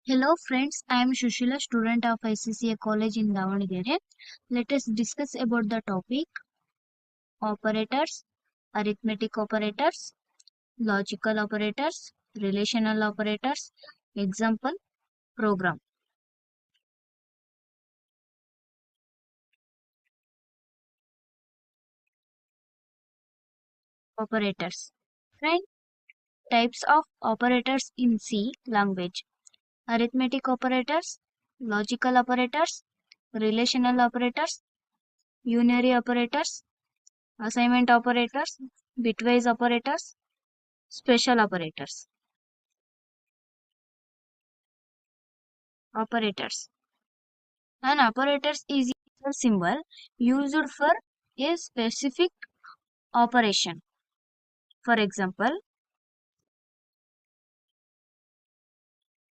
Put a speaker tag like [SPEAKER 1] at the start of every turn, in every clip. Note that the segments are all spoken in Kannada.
[SPEAKER 1] Hello friends, I am Shushila, student of ICCA College in Davangere. Let us discuss about the topic operators, arithmetic operators, logical operators, relational operators, example, program. Operators. Friend, types of operators in C language. Arithmetic operators, logical operators, relational operators, unary operators, assignment operators, bitwise operators, special operators. Operators. An operator is a symbol used for a specific operation. For example,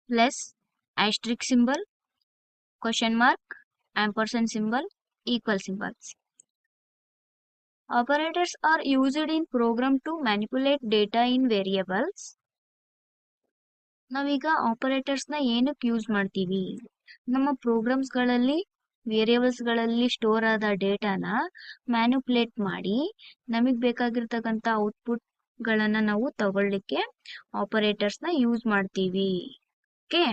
[SPEAKER 1] plus, asterisk symbol, question mark, ampersand symbol, equal symbols. Operators are used in program to manipulate data in variables. ನಾವೀಗ ಆಪರೇಟರ್ಸ್ನ ಏನಕ್ಕೆ ಯೂಸ್ ಮಾಡ್ತೀವಿ? ನಮ್ಮ ಪ್ರೋಗ್ರಾಮ್ಸ್ಗಳಲ್ಲಿ ವೇರಿಯೇಬಲ್ಸ್ಗಳಲ್ಲಿ ಸ್ಟೋರ್ ಆದ ಡೇಟಾನ ಮ್ಯಾನಿಪುಲೇಟ್ ಮಾಡಿ ನಮಗೆ ಬೇಕಾಗಿರ್ತಕ್ಕಂಥ ಔಟ್ಪುಟ್ಗಳನ್ನು ನಾವು ತಗೊಳ್ಳಿಕ್ಕೆ ಆಪರೇಟರ್ಸ್ನ ಯೂಸ್ ಮಾಡ್ತೀವಿ. Okay,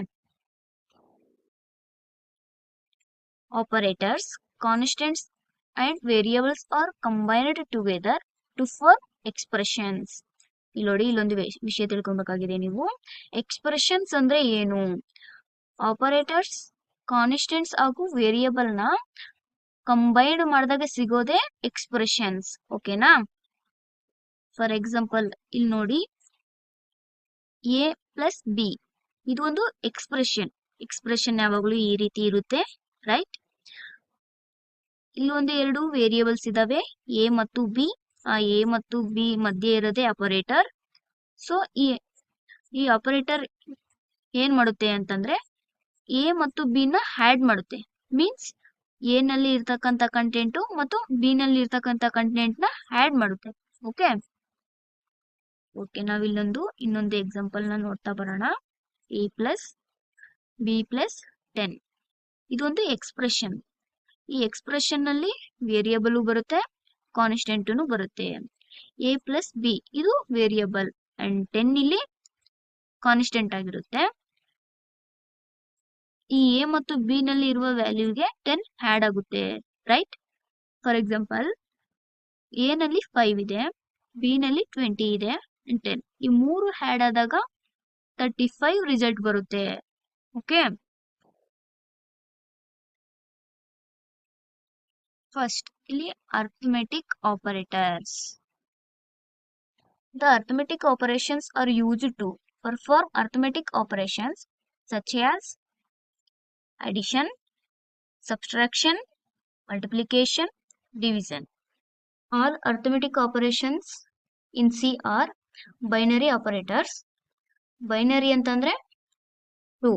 [SPEAKER 1] operators, constants and variables are combined together to form expressions. ಇಲ್ಲಿ ನೋಡಿ, ಇಲ್ಲೊಂದು ವಿಷಯ ತಿಳ್ಕೊಬೇಕಾಗಿದೆ ನೀವು. ಎಕ್ಸ್ಪ್ರೆಷನ್ಸ್ ಅಂದ್ರೆ ಏನು? ಆಪರೇಟರ್ಸ್, ಕಾನ್ಸ್ಟೆಂಟ್ಸ್ ಹಾಗೂ ವೇರಿಯೇಬಲ್ ನ ಕಂಬೈನ್ಡ್ ಮಾಡಿದಾಗ ಸಿಗೋದೆ ಎಕ್ಸ್ಪ್ರೆಷನ್ಸ್. ಓಕೆನಾ? ಫಾರ್ ಎಕ್ಸಾಂಪಲ್ ಇಲ್ಲಿ ನೋಡಿ, ಎ ಪ್ಲಸ್ ಬಿ ಇದು ಒಂದು ಎಕ್ಸ್ಪ್ರೆಷನ್. ಎಕ್ಸ್ಪ್ರೆಷನ್ ಯಾವಾಗಲೂ ಈ ರೀತಿ ಇರುತ್ತೆ, ರೈಟ್? ಇಲ್ಲಿ ಒಂದು ಎರಡು ವೇರಿಯೇಬಲ್ಸ್ ಇದಾವೆ, ಎ ಮತ್ತು ಬಿ. ಆ ಎ ಮತ್ತು ಬಿ ಮಧ್ಯೆ ಇರೋದೇ ಆಪರೇಟರ್. ಸೊ ಈ ಆಪರೇಟರ್ ಏನ್ ಮಾಡುತ್ತೆ ಅಂತಂದ್ರೆ ಎ ಮತ್ತು ಬಿ ನ ಹ್ಯಾಡ್ ಮಾಡುತ್ತೆ. ಮೀನ್ಸ್ ಎ ನಲ್ಲಿ ಇರ್ತಕ್ಕಂಥ ಕಂಟೆಂಟ್ ಮತ್ತು ಬಿ ನಲ್ಲಿ ಇರ್ತಕ್ಕಂಥ ಕಂಟೆಂಟ್ ನ ಹ್ಯಾಡ್ ಮಾಡುತ್ತೆ. ಓಕೆ, ಇನ್ನೊಂದು ಎಕ್ಸಾಂಪಲ್ ನ ನೋಡ್ತಾ ಬರೋಣ. ಎ ಪ್ಲಸ್ ಬಿ ಪ್ಲಸ್ 10 ಇದೊಂದು ಎಕ್ಸ್ಪ್ರೆಷನ್. ಈ ಎಕ್ಸ್ಪ್ರೆಷನ್ ನಲ್ಲಿ ವೇರಿಯೇಬಲ್ ಬರುತ್ತೆ, ಕಾನ್ಸ್ಟೆಂಟ್ ಬರುತ್ತೆ. ಎ ಪ್ಲಸ್ ಬಿ ಇದು ವೇರಿಯೇಬಲ್ ಅಂಡ್ 10 ಇಲ್ಲಿ ಕಾನ್ಸ್ಟೆಂಟ್ ಆಗಿರುತ್ತೆ. ಈ ಎ ಮತ್ತು ಬಿ ನಲ್ಲಿ ಇರುವ ವ್ಯಾಲ್ಯೂಗೆ 10 ಹ್ಯಾಡ್ ಆಗುತ್ತೆ, ರೈಟ್? ಫಾರ್ ಎಕ್ಸಾಂಪಲ್, ಎ ನಲ್ಲಿ 5 ಇದೆ, ಬಿ ನಲ್ಲಿ 20 ಇದೆ, 10. ಈ ಮೂರು ಹ್ಯಾಡ್ ಆದಾಗ 35 ರಿಸಲ್ಟ್ ಬರುತ್ತೆ. ಓಕೆ, ಫಸ್ಟ್ ಇಲ್ಲಿ arithmetic operators. The arithmetic operations are used to perform arithmetic operations such as addition, subtraction, multiplication, division. All arithmetic operations in C are binary operators. Binary ಅಂತಂದ್ರೆ 2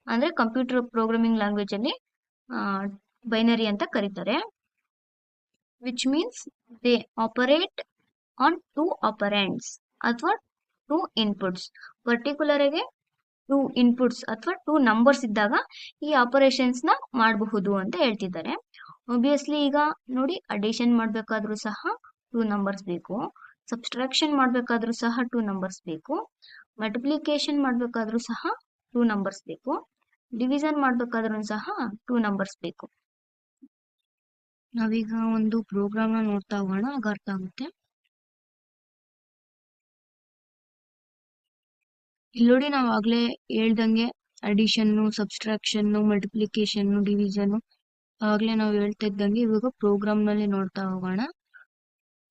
[SPEAKER 1] ಅಂದ್ರೆ ಕಂಪ್ಯೂಟರ್ ಪ್ರೋಗ್ರಾಮಿಂಗ್ ಲ್ಯಾಂಗ್ವೇಜ್ ಅಲ್ಲಿ ಬೈನರಿ ಅಂತ ಕರೀತಾರೆ. which means they operate on 2 operands ಅಥವಾ 2 inputs. ಪರ್ಟಿಕ್ಯುಲರ್ ಆಗಿ 2 inputs ಅಥವಾ 2 ನಂಬರ್ಸ್ ಇದ್ದಾಗ ಈ ಆಪರೇಷನ್ಸ್ ನ ಮಾಡಬಹುದು ಅಂತ ಹೇಳ್ತಿದ್ದಾರೆ. ಆಬ್ವಿಯಸ್ಲಿ ಈಗ ನೋಡಿ, ಅಡಿಷನ್ ಮಾಡ್ಬೇಕಾದ್ರೂ ಸಹ 2 ನಂಬರ್ಸ್ ಬೇಕು, ಸಬ್ಸ್ಟ್ರಾಕ್ಷನ್ ಮಾಡ್ಬೇಕಾದ್ರೂ ಸಹ 2 ನಂಬರ್ಸ್ ಬೇಕು, ಮಲ್ಟಿಪ್ಲಿಕೇಶನ್ ಮಾಡ್ಬೇಕಾದ್ರೂ ಸಹ 2 ನಂಬರ್ಸ್ ಬೇಕು, ಡಿವಿಷನ್ ಮಾಡ್ಬೇಕಾದ್ರೂ ಸಹ 2 ನಂಬರ್ಸ್ ಬೇಕು. ನಾವೀಗ ಒಂದು ಪ್ರೋಗ್ರಾಮ್ ನ ನೋಡ್ತಾ ಹೋಗೋಣ, ಆಗ ಅರ್ಥ ಆಗುತ್ತೆ. ಇಲ್ಲಿ ನೋಡಿ, ನಾವು ಆಗ್ಲೇ ಹೇಳ್ದಂಗೆ ಅಡಿಷನ್, ಸಬ್ಸ್ಟ್ರಾಕ್ಷನ್, ಮಲ್ಟಿಪ್ಲಿಕೇಶನ್, ಡಿವಿಷನ್ ಆಗ್ಲೇ ನಾವು ಹೇಳ್ತಾ ಇದ್ದಂಗೆ ಇವಾಗ ಪ್ರೋಗ್ರಾಮ್ ನಲ್ಲಿ ನೋಡ್ತಾ ಹೋಗೋಣ.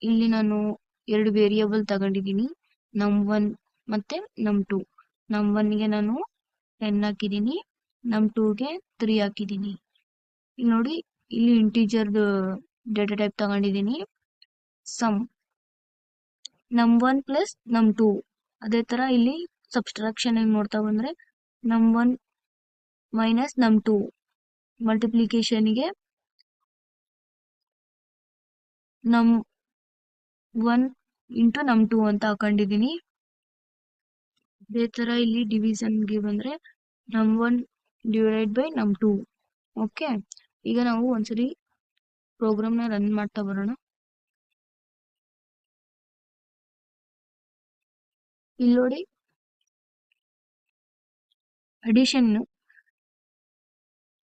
[SPEAKER 1] ಇಲ್ಲಿ ನಾನು 2 ವೇರಿಯೇಬಲ್ ತಗೊಂಡಿದ್ದೀನಿ, num1 ಮತ್ತೆ num2. num1ಗೆ ನಾನು 10 ಹಾಕಿದ್ದೀನಿ, num2ಗೆ 3 ಹಾಕಿದ್ದೀನಿ. ಇಲ್ಲಿ ನೋಡಿ, ಇಲ್ಲಿ ಇಂಟಿಜರ್ ಡೇಟಾ ಟೈಪ್ ತಗೊಂಡಿದ್ದೀನಿ, ಸಮ್ num1 ಪ್ಲಸ್ num2. ಅದೇ ತರ ಇಲ್ಲಿ ಸಬ್ಸ್ಟ್ರಾಕ್ಷನ್ ನೋಡ್ತಾ ಬಂದ್ರೆ num1 minus num2, ಮಲ್ಟಿಪ್ಲಿಕೇಶನ್ಗೆ num1 into num2 ಅಂತ ಹಾಕೊಂಡಿದ್ದೀನಿ. ಅದೇ ತರ ಇಲ್ಲಿ ಡಿವಿಷನ್ಗೆ ಬಂದ್ರೆ num1 divided by num2. Okay, ಈಗ ನಾವು ಒಂದ್ಸರಿ ಪ್ರೋಗ್ರಾಮ್ನ ರನ್ ಮಾಡ್ತಾ ಬರೋಣ. ಇಲ್ಲಿ ನೋಡಿ, ಅಡಿಷನ್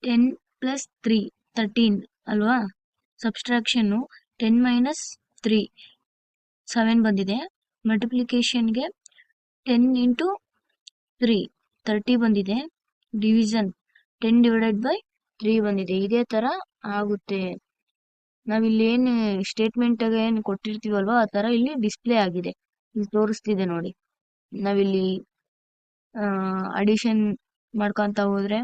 [SPEAKER 1] 10 ಪ್ಲಸ್ 3 13 ಅಲ್ವಾ. ಸಬ್ಸ್ಟ್ರಾಕ್ಷನ್ 10 ಮೈನಸ್ 3 7 ಬಂದಿದೆ. ಮಲ್ಟಿಪ್ಲಿಕೇಶನ್ಗೆ 10 ಇಂಟು 3 30 ಬಂದಿದೆ. ಡಿವಿಷನ್ 10 ಡಿವೈಡೆಡ್ ಬೈ 3 ಬಂದಿದೆ. ಇದೇ ತರ ಆಗುತ್ತೆ. ನಾವಿಲ್ಲಿ ಏನು ಸ್ಟೇಟ್ಮೆಂಟ್ ಏನು ಕೊಟ್ಟಿರ್ತೀವಲ್ವಾ, ಆ ತರ ಇಲ್ಲಿ ಡಿಸ್ಪ್ಲೇ ಆಗಿದೆ, ಇಲ್ಲಿ ತೋರಿಸ್ತಿದೆ ನೋಡಿ. ನಾವಿಲ್ಲಿ ಅಡಿಷನ್ ಮಾಡ್ಕೊಂತ ಹೋದ್ರೆ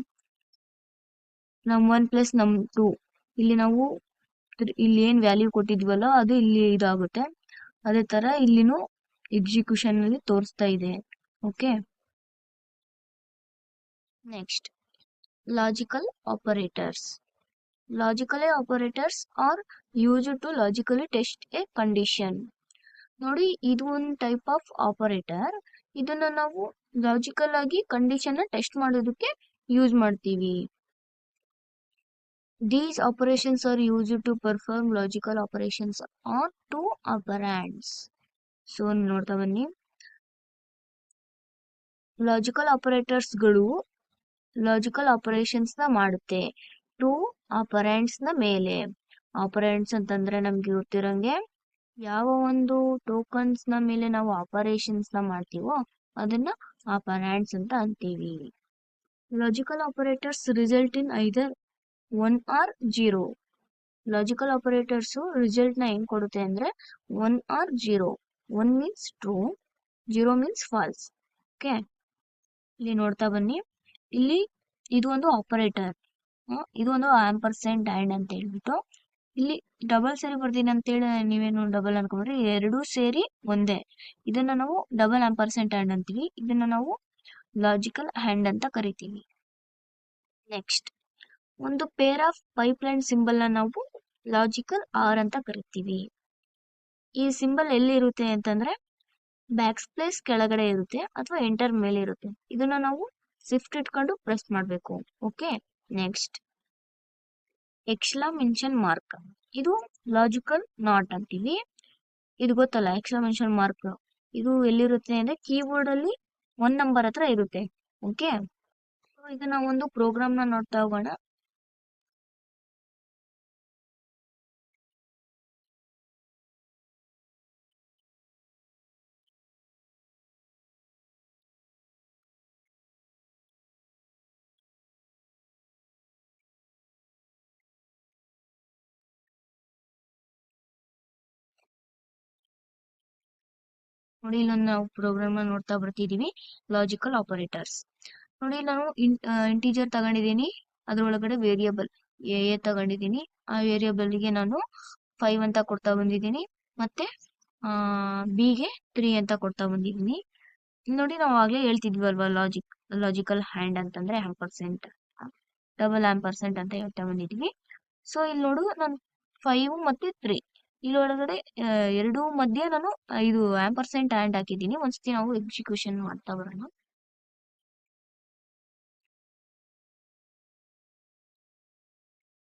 [SPEAKER 1] num1 ಪ್ಲಸ್ num2, ಇಲ್ಲಿ ನಾವು ಇಲ್ಲಿ ಏನ್ ವ್ಯಾಲ್ಯೂ ಕೊಟ್ಟಿದ್ವಲ್ಲ ಅದು ಇಲ್ಲಿ ಇದಾಗುತ್ತೆ. ಅದೇ ತರ ಇಲ್ಲಿನೂ ಎಕ್ಸಿಕ್ಯೂಷನ್ ಅಲ್ಲಿ ತೋರಿಸ್ತಾ ಇದೆ. Okay, next logical operators. Logical operators are use to logically test a condition. ನೋಡಿ, ಇದು ಒಂದು ಟೈಪ್ ಆಫ್ ಆಪರೇಟರ್. ಇದನ್ನ ನಾವು ಲಾಜಿಕಲ್ ಆಗಿ ಕಂಡೀಷನ್ ಟೆಸ್ಟ್ ಮಾಡೋದಕ್ಕೆ ಯೂಸ್ ಮಾಡ್ತೀವಿ. These operations are used to perform logical operations on two operands. So ನೋಡ್ತಾ ಬನ್ನಿ, ಲಾಜಿಕಲ್ ಆಪರೇಟರ್ಸ್ಗಳು ಲಾಜಿಕಲ್ ಆಪರೇಷನ್ಸ್ ನ ಮಾಡುತ್ತೆ ಟೂ ಆಪರೆಂಟ್ಸ್ ನ ಮೇಲೆ. ಆಪರೆಂಟ್ಸ್ ಅಂತಂದ್ರೆ ನಮ್ಗೆ ಗೊತ್ತಿರಂಗೆ ಯಾವ ಒಂದು ಟೋಕನ್ಸ್ ನ ಮೇಲೆ ನಾವು ಆಪರೇಷನ್ಸ್ ನ ಮಾಡ್ತೀವೋ ಅದನ್ನ ಆಪರೆಂಟ್ಸ್ ಅಂತ ಅಂತೀವಿ. Logical operators result in either 1 or 0. Logical operators result ನ ಹೆಂಗ್ ಕೊಡುತ್ತೆ ಅಂದ್ರೆ 1 or 0. 1 means true, 0 means false. Okay, ಇಲ್ಲಿ ನೋಡ್ತಾ ಬನ್ನಿ, ಇಲ್ಲಿ ಇದು ಒಂದು ಆಪರೇಟರ್, ಇದು ಒಂದು ಆಂಪರ್ಸೆಂಟ್ ಆ್ಯಂಡ್ ಅಂತ ಹೇಳ್ಬಿಟ್ಟು ಇಲ್ಲಿ ಡಬಲ್ ಸೇರಿ ಬರ್ತೀನಿ ಅಂತೇಳಿ ನೀವೇನು ಡಬಲ್ ಅನ್ಕೊಂಡ್ರಿ, ಎರಡೂ ಸೇರಿ ಒಂದೇ. ಇದನ್ನ ನಾವು ಡಬಲ್ ಆಂಪರ್ಸೆಂಟ್ ಆ್ಯಂಡ್ ಅಂತೀವಿ. ಇದನ್ನ ನಾವು ಲಾಜಿಕಲ್ ಹ್ಯಾಂಡ್ ಅಂತ ಕರಿತೀವಿ. ನೆಕ್ಸ್ಟ್, ಒಂದು ಪೇರ್ ಆಫ್ ಪೈಪ್ಲೈನ್ ಸಿಂಬಲ್ ನ ನಾವು ಲಾಜಿಕಲ್ ಆರ್ ಅಂತ ಕರಿತೀವಿ. ಈ ಸಿಂಬಲ್ ಎಲ್ಲಿ ಇರುತ್ತೆ ಅಂತಂದ್ರೆ ಬ್ಯಾಕ್ ಸ್ಪೇಸ್ ಕೆಳಗಡೆ ಇರುತ್ತೆ ಅಥವಾ ಎಂಟರ್ ಮೇಲೆ ಇರುತ್ತೆ. ಇದನ್ನ ನಾವು ಶಿಫ್ಟ್ ಇಟ್ಕೊಂಡು ಪ್ರೆಸ್ ಮಾಡಬೇಕು. Okay, next exclamation mark. ಇದು ಲಾಜಿಕಲ್ ನಾಟ್ ಅಂತೀವಿ. ಇದು ಗೊತ್ತಲ್ಲ ಎಕ್ಸ್ಕ್ಲಮೇಷನ್ ಮಾರ್ಕ್. ಇದು ಎಲ್ಲಿರುತ್ತೆ ಅಂದ್ರೆ ಕೀಬೋರ್ಡ್ ಅಲ್ಲಿ 1 ನಂಬರ್ ಹತ್ರ ಇರುತ್ತೆ. ಓಕೆ, ಈಗ ನಾವು ಒಂದು ಪ್ರೋಗ್ರಾಮ್ ನ ನೋಡ್ತಾ ಹೋಗೋಣ. ನೋಡಿ, ಇಲ್ಲೊಂದು ನಾವು ಪ್ರೋಗ್ರಾಮ್ ನೋಡ್ತಾ ಬರ್ತಿದೀವಿ, ಲಾಜಿಕಲ್ ಆಪರೇಟರ್ಸ್. ನೋಡಿ, ನಾನು ಇಂಟೀಜರ್ ತಗೊಂಡಿದ್ದೀನಿ, ಅದ್ರೊಳಗಡೆ ವೇರಿಯಬಲ್ ಎ ತಗೊಂಡಿದ್ದೀನಿ. ಆ ವೇರಿಯಬಲ್ ಗೆ ನಾನು 5 ಅಂತ ಕೊಡ್ತಾ ಬಂದಿದ್ದೀನಿ, ಮತ್ತೆ ಬಿಗೆ 3 ಅಂತ ಕೊಡ್ತಾ ಬಂದಿದ್ದೀನಿ. ನೋಡಿ, ನಾವು ಆಗ್ಲೇ ಹೇಳ್ತಿದ್ವಲ್ವಾ ಲಾಜಿಕಲ್ ಹ್ಯಾಂಡ್ ಅಂತಂದ್ರೆ ಆಂಪರ್ಸೆಂಟ್, ಡಬಲ್ ಆಂಪರ್ಸೆಂಟ್ ಅಂತ ಹೇಳ್ತಾ ಬಂದಿದ್ವಿ. ಸೊ ಇಲ್ಲಿ ನೋಡು, ನಾನು 5 ಮತ್ತೆ 3 ಇಲ್ಲಿ ಒಳಗಡೆ ಎರಡು ಮಧ್ಯೆ ನಾನು ಇದು ಆಂಪರ್ಸೆಂಟ್ ಆ್ಯಂಡ್ ಹಾಕಿದ್ದೀನಿ. ಒಂದ್ಸತಿ ನಾವು ಎಕ್ಸಿಕ್ಯೂಷನ್ ಮಾಡ್ತಾ ಬರೋಣ.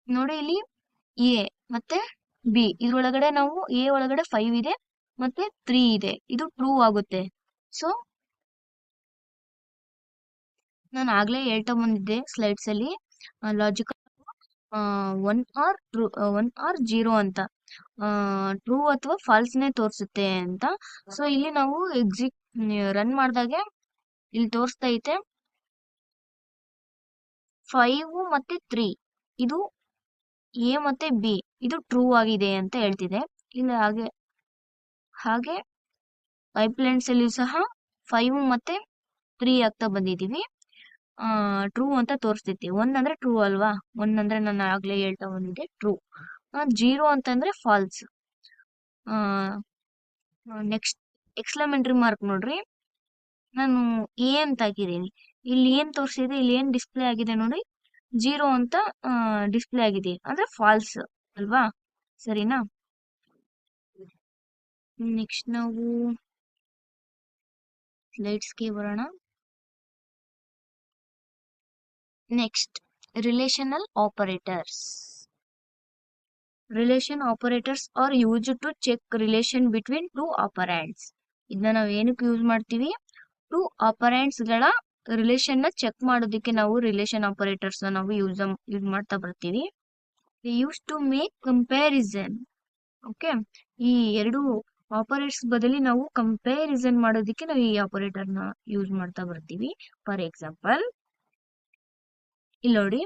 [SPEAKER 1] ನೋಡಿ, ಇಲ್ಲಿ ಎ ಮತ್ತೆ ಬಿ ಇದ್ರೊಳಗಡೆ ನಾವು ಎ ಒಳಗಡೆ 5 ಇದೆ ಮತ್ತೆ 3 ಇದೆ, ಇದು ಟ್ರೂ ಆಗುತ್ತೆ. ಸೊ ನಾನು ಆಗ್ಲೇ ಹೇಳ್ತಾ ಬಂದಿದ್ದೆ ಸ್ಲೈಡ್ಸ್ ಅಲ್ಲಿ, ಲಾಜಿಕಲ್ 1 or 0 ಅಂತ, ಟ್ರೂ ಅಥವಾ ಫಾಲ್ಸ್ ನೇ ತೋರಿಸುತ್ತೆ ಅಂತ. ಸೊ ಇಲ್ಲಿ ನಾವು ರನ್ ಮಾಡಿದಾಗೆ ಇಲ್ಲಿ ತೋರಿಸ್ತಾ ಐತೆ 5 ಮತ್ತೆ 3 ಇದು ಎ ಮತ್ತೆ ಬಿ ಇದು ಟ್ರೂ ಆಗಿದೆ ಅಂತ ಹೇಳ್ತಿದೆ. ಇಲ್ಲಿ ಹಾಗೆ ಪೈಪ್ಲೈನ್ಸ್ ಅಲ್ಲಿ ಸಹ 5 ಮತ್ತೆ 3 ಆಗ್ತಾ ಬಂದಿದೀವಿ. ಟ್ರೂ ಅಂತ ತೋರಿಸ್ತೈತಿ. 1 ಅಂದ್ರೆ ಟ್ರೂ ಅಲ್ವಾ, 1 ಅಂದ್ರೆ ನಾನು ಆಗ್ಲೇ ಹೇಳ್ತಾ ಬಂದಿದ್ದೆ ಟ್ರೂ. 0 ಅಂತಂದ್ರೆ ಫಾಲ್ಸ್. ನೆಕ್ಸ್ಟ್ ಎಕ್ಸ್ಕ್ಲಮೇಟರಿ ಮಾರ್ಕ್ ನೋಡ್ರಿ, ನಾನು ಎ ಅಂತ ಹಾಕಿದ್ದೀನಿ. ಇಲ್ಲಿ ಏನ್ ತೋರಿಸಿದೆ, ಇಲ್ಲಿ ಏನ್ ಡಿಸ್ಪ್ಲೇ ಆಗಿದೆ ನೋಡಿ, 0 ಅಂತ ಡಿಸ್ಪ್ಲೇ ಆಗಿದೆ, ಅಂದ್ರೆ ಫಾಲ್ಸ್ ಅಲ್ವಾ, ಸರಿನಾ. ನೆಕ್ಸ್ಟ್ ನಾವು ಸ್ಲೈಡ್ಸ್ಗೆ ಬರೋಣ. Next, relational operators. Relation operators are used to check relation between two operands. ಇದನ್ನ ನಾವು ಏನಕ್ಕೆ ಯೂಸ್ ಮಾಡ್ತೀವಿ? ಟು ಆಪರೆಂಟ್ಸ್ ಗಳ ರಿಲೇಶನ್ ನ ಚೆಕ್ ಮಾಡೋದಕ್ಕೆ ನಾವು ರಿಲೇಶನ್ ಆಪರೇಟರ್ಸ್ ನಾವು ಯೂಸ್ ಮಾಡ್ತಾ ಬರ್ತೀವಿ. They use to make comparison. Okay, ಈ ಎರಡು ಆಪರೇಟರ್ಸ್ ಬದಲಿ ನಾವು ಕಂಪ್ಯಾರಿಸನ್ ಮಾಡೋದಕ್ಕೆ ನಾವು ಈ ಆಪರೇಟರ್ ನ ಯೂಸ್ ಮಾಡ್ತಾ ಬರ್ತೀವಿ. ಫಾರ್ ಎಕ್ಸಾಂಪಲ್, ಇಲ್ಲಿ ನೋಡಿ,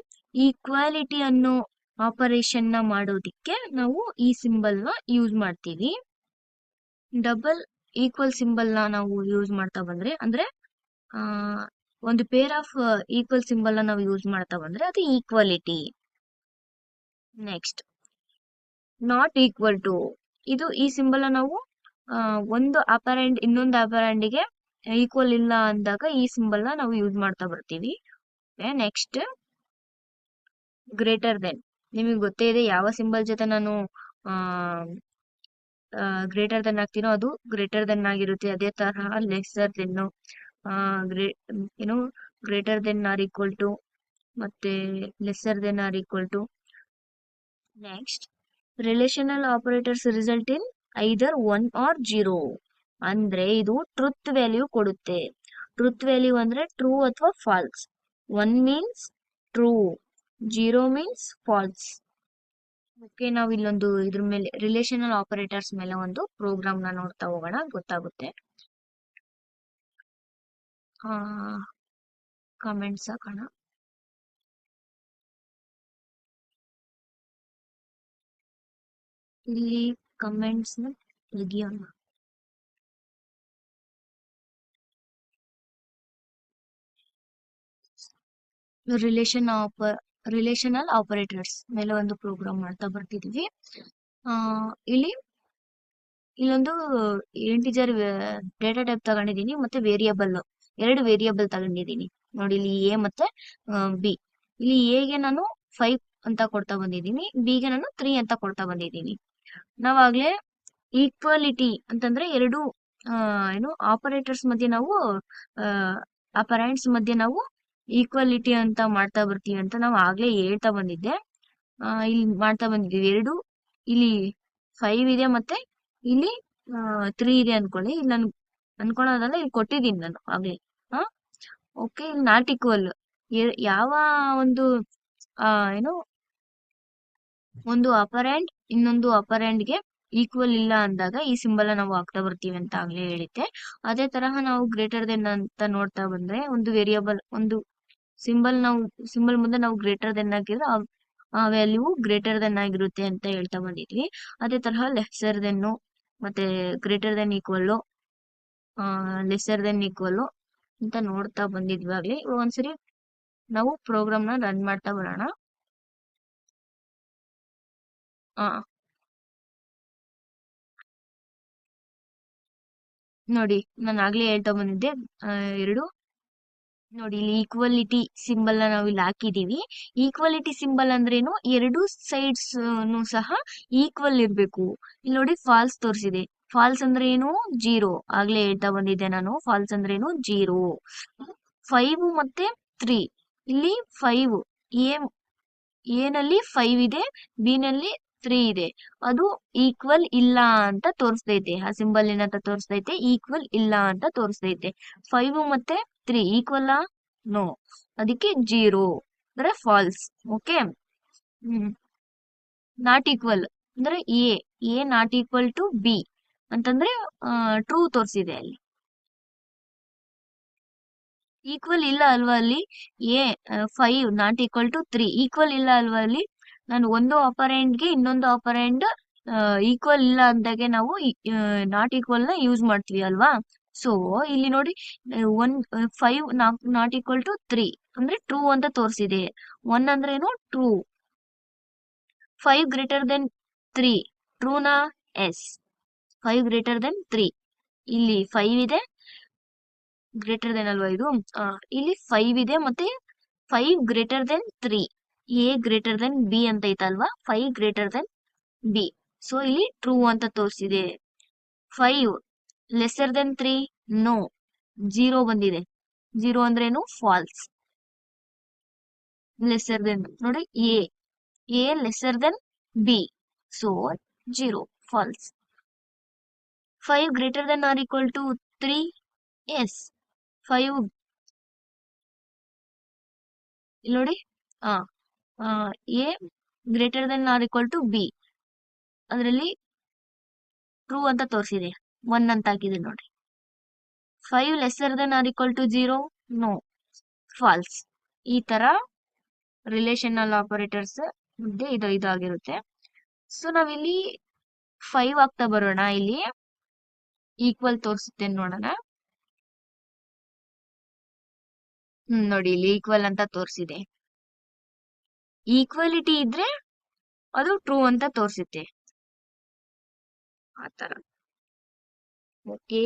[SPEAKER 1] ಈಕ್ವಾಲಿಟಿ ಅನ್ನೋ ಆಪರೇಷನ್ ನ ಮಾಡೋದಿಕ್ಕೆ ನಾವು ಈ ಸಿಂಬಲ್ ನ ಯೂಸ್ ಮಾಡ್ತೀವಿ. ಡಬಲ್ ಈಕ್ವಲ್ ಸಿಂಬಲ್ ನ ನಾವು ಯೂಸ್ ಮಾಡ್ತಾ ಬಂದ್ರೆ, ಅಂದ್ರೆ ಒಂದು ಪೇರ್ ಆಫ್ ಈಕ್ವಲ್ ಸಿಂಬಲ್ ನ ನಾವು ಯೂಸ್ ಮಾಡ್ತಾ ಬಂದ್ರೆ ಅದು equality. Next, not equal to. ಈ ಸಿಂಬಲ್ ನಾವು ಒಂದು ಅಪರೆಂಡ್ ಇನ್ನೊಂದು ಅಪರೆಂಡ್ಗೆ ಈಕ್ವಲ್ ಇಲ್ಲ ಅಂದಾಗ ಈ ಸಿಂಬಲ್ ನ ನಾವು ಯೂಸ್ ಮಾಡ್ತಾ ಬರ್ತೀವಿ. Next, greater than. ನಿಮಗೆ ಗೊತ್ತೇ ಇದೆ ಯಾವ ಸಿಂಬಲ್ ಜೊತೆ ನಾನು ಗ್ರೇಟರ್ ದೆನ್ ಆಗ್ತೀನೋ ಅದು ಗ್ರೇಟರ್ ದೆನ್ ಆಗಿರುತ್ತೆ. ಅದೇ ತರಹ lesser than, greater than or equal to, ಮತ್ತೆ lesser than or equal to. Next, relational operators result in either 1 or 0. ಅಂದ್ರೆ ಇದು ಟ್ರೂತ್ ವ್ಯಾಲ್ಯೂ ಕೊಡುತ್ತೆ. ಟ್ರೂತ್ ವ್ಯಾಲ್ಯೂ ಅಂದ್ರೆ ಟ್ರೂ ಅಥವಾ false. 1 means true, 0 means false. Okay, ನಾವು ಇಲ್ಲೊಂದು ಇದ್ರ ಮೇಲೆ ರಿಲೇಶನಲ್ ಆಪರೇಟರ್ಸ್ ಮೇಲೆ ಒಂದು ಪ್ರೋಗ್ರಾಮ್ ನ ನೋಡ್ತಾ ಹೋಗೋಣ, ಗೊತ್ತಾಗುತ್ತೆ. ಕಮೆಂಟ್ಸ್ ಹಾಕೋಣ. ಇಲ್ಲಿ ಕಮೆಂಟ್ಸ್ ನ ತೆಗಿಯೋಣ. ರಿಲೇಶನಲ್ ಆಪರೇಟರ್ಸ್ ಮೇಲೆ ಒಂದು ಪ್ರೋಗ್ರಾಮ್ ಮಾಡ್ತಾ ಬರ್ತಿದೀವಿ. ಇಲ್ಲೊಂದು ಇಂಟಿಜರ್ ಡೇಟಾ ಟೈಪ್ ತಗೊಂಡಿದೀನಿ, ಮತ್ತೆ ವೇರಿಯಬಲ್, ಎರಡು ವೇರಿಯಬಲ್ ತಗೊಂಡಿದೀನಿ. ನೋಡಿ, ಇಲ್ಲಿ ಎ ಮತ್ತೆ ಬಿ. ಇಲ್ಲಿ ಎ ಗೆ ನಾನು 5 ಅಂತ ಕೊಡ್ತಾ ಬಂದಿದ್ದೀನಿ, ಬಿ ಗೆ ನಾನು 3 ಅಂತ ಕೊಡ್ತಾ ಬಂದಿದ್ದೀನಿ. ನಾವಾಗ್ಲೇ ಈಕ್ವಾಲಿಟಿ ಅಂತಂದ್ರೆ ಎರಡು ಆಪರೇಟರ್ಸ್ ಮಧ್ಯೆ ನಾವು ಅಪರೆಂಟ್ಸ್ ಮಧ್ಯೆ ನಾವು ಈಕ್ವಾಲಿಟಿ ಅಂತ ಮಾಡ್ತಾ ಬರ್ತೀವಿ ಅಂತ ನಾವು ಆಗ್ಲೇ ಹೇಳ್ತಾ ಬಂದಿದ್ದೆ. ಇಲ್ಲಿ ಮಾಡ್ತಾ ಬಂದಿದ್ದೀವಿ. ಎರಡು, ಇಲ್ಲಿ 5 ಇದೆ ಮತ್ತೆ ಇಲ್ಲಿ 3 ಇದೆ ಅನ್ಕೊಳ್ಳಿ. ಇಲ್ಲಿ ನಾನು ಅನ್ಕೊಳ್ಳೋದಲ್ಲ, ಇಲ್ಲಿ ಕೊಟ್ಟಿದ್ದೀನಿ ನಾನು ಆಗ್ಲೇ. ಓಕೆ, ಇಲ್ಲಿ ನಾಟ್ ಈಕ್ವಲ್. ಯಾವ ಒಂದು ಒಂದು ಅಪರೆಂಡ್ ಇನ್ನೊಂದು ಅಪರೆಂಡ್ಗೆ ಈಕ್ವಲ್ ಇಲ್ಲ ಅಂದಾಗ ಈ ಸಿಂಬಲ್ ನಾವು ಹಾಕ್ತಾ ಬರ್ತೀವಿ ಅಂತ ಆಗ್ಲೇ ಹೇಳಿದ್ದೆ. ಅದೇ ತರಹ ನಾವು ಗ್ರೇಟರ್ ದೆನ್ ಅಂತ ನೋಡ್ತಾ ಬಂದ್ರೆ, ಒಂದು ವೇರಿಯಬಲ್, ಒಂದು ಸಿಂಬಲ್ ಮುಂದೆ ನಾವು ಗ್ರೇಟರ್ ದೆನ್ ಹಾಕಿದ್ರೆ ಆ ವ್ಯಾಲ್ಯೂ ಗ್ರೇಟರ್ ದೆನ್ ಆಗಿರುತ್ತೆ ಅಂತ ಹೇಳ್ತಾ ಬಂದಿದ್ವಿ. ಅದೇ ತರಹ ಲೆಸ್ಸರ್ ದೆನ್ ಮತ್ತೆ greater than equal, lesser than equal ಅಂತ ನೋಡ್ತಾ ಬಂದಿದ್ವಿ ಆಗ್ಲಿ. ಒಂದ್ಸರಿ ನಾವು ಪ್ರೋಗ್ರಾಮ್ ನ ರನ್ ಮಾಡ್ತಾ ಬರೋಣ. ನೋಡಿ, ನಾನು ಆಗ್ಲೇ ಹೇಳ್ತಾ ಬಂದಿದ್ದೆ, ಎರಡು ನೋಡಿ, ಇಲ್ಲಿ ಈಕ್ವಾಲಿಟಿ ಸಿಂಬಲ್ ನ ನಾವು ಇಲ್ಲಿ ಹಾಕಿದೀವಿ. ಈಕ್ವಾಲಿಟಿ ಸಿಂಬಲ್ ಅಂದ್ರೇನು, ಎರಡು ಸೈಡ್ಸ್ ಸಹ ಈಕ್ವಲ್ ಇರ್ಬೇಕು. ಇಲ್ಲಿ ನೋಡಿ, ಫಾಲ್ಸ್ ತೋರಿಸಿದೆ. ಫಾಲ್ಸ್ ಅಂದ್ರೆ ಏನು? 0. ಆಗ್ಲೇ ಹೇಳ್ತಾ ಬಂದಿದ್ದೆ ನಾನು, ಫಾಲ್ಸ್ ಅಂದ್ರೆ ಏನು? 0. 5 ಮತ್ತೆ 3. ಇಲ್ಲಿ 5 ಎ ನಲ್ಲಿ 5 ಇದೆ, ಬಿ ನಲ್ಲಿ 3 ಇದೆ. ಅದು ಈಕ್ವಲ್ ಇಲ್ಲ ಅಂತ ತೋರಿಸ್ತೈತೆ. ಆ ಸಿಂಬಲ್ ಏನಂತ ತೋರಿಸ್ತೈತೆ? ಈಕ್ವಲ್ ಇಲ್ಲ ಅಂತ ತೋರಿಸ್ತೈತೆ. 5 ಮತ್ತೆ 3 ಈಕ್ವಲ್? ನೋ, ಅದಕ್ಕೆ 0 ಅಂದ್ರೆ ಫಾಲ್ಸ್. ಓಕೆ, ನಾಟ್ ಈಕ್ವಲ್ ಅಂದ್ರೆ A not equal to B ಅಂತಂದ್ರೆ ಟ್ರೂ ತೋರಿಸಿದೆ. ಅಲ್ಲಿ ಈಕ್ವಲ್ ಇಲ್ಲ ಅಲ್ವಾ? ಅಲ್ಲಿ A 5 not equal to 3 equal ಇಲ್ಲ ಅಲ್ವಾ? ಅಲ್ಲಿ ನಾನು ಒಂದು ಆಪರೆಂಡ್ಗೆ ಇನ್ನೊಂದು ಆಪರೆಂಡ್ ಈಕ್ವಲ್ ಇಲ್ಲ ಅಂದಾಗೆ ನಾವು ನಾಟ್ ಈಕ್ವಲ್ ನ ಯೂಸ್ ಮಾಡ್ತೀವಿ ಅಲ್ವಾ? ಸೊ ಇಲ್ಲಿ ನೋಡಿ, 5 ನಾಟ್ ಈಕ್ವಲ್ ಟು 3 ಅಂದ್ರೆ ಟ್ರೂ ಅಂತ ತೋರಿಸಿದೆ. 1 ಅಂದ್ರೆ ಏನು? ಟ್ರೂ. 5 ಗ್ರೇಟರ್ ದೆನ್ 3 ಟ್ರೂನಾ? ಎಸ್. 5 greater than 3. ಇಲ್ಲಿ 5 ಇದೆ, ಗ್ರೇಟರ್ ದೆನ್ ಅಲ್ವಾ ಇದು? ಇಲ್ಲಿ 5 ಇದೆ ಮತ್ತೆ 5 greater than 3. A greater then B ಅಂತ ಐತಲ್ವಾ? 5 ಗ್ರೇಟರ್ ದೆನ್ ಬಿ. ಸೊ ಇಲ್ಲಿ ಟ್ರೂ ಅಂತ ತೋರಿಸಿದೆ. 5 ಲೆಸ್ಸರ್ ದೆನ್ 3, ನೋ, 0 ಬಂದಿದೆ. 0 ಅಂದ್ರೇನು? ಫಾಲ್ಸ್. ಲೆಸ್ಸರ್ ದೆನ್ ನೋಡಿ A lesser than B, so 0 false. 5 greater than or equal to 3, yes 5 ಇಲ್ಲಿ ನೋಡಿ A greater than or equal to B, ಅದರಲ್ಲಿ ಟ್ರೂ ಅಂತ ತೋರಿಸಿದೆ, 1 ಅಂತ ಹಾಕಿದೆ ನೋಡಿ. 5 lesser than or equal to 0, no false. ಈ ತರ ರಿಲೇಷನಲ್ ಆಪರೇಟರ್ಸ್ ಮುಂದೆ ಇದಾಗಿರುತ್ತೆ. ಸೊ ನಾವಿಲ್ಲಿ 5 ಆಗ್ತಾ ಬರೋಣ. ಇಲ್ಲಿ ಈಕ್ವಲ್ ತೋರಿಸುತ್ತೆ ನೋಡೋಣ. ನೋಡಿ ಇಲ್ಲಿ ಈಕ್ವಲ್ ಅಂತ ತೋರಿಸಿದೆ. ಈಕ್ವಾಲಿಟಿ ಇದ್ರೆ ಅದು ಟ್ರೂ ಅಂತ ತೋರಿಸುತ್ತೆ, ಆತರ. Okay,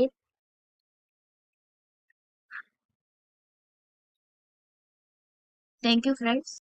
[SPEAKER 1] thank you friends.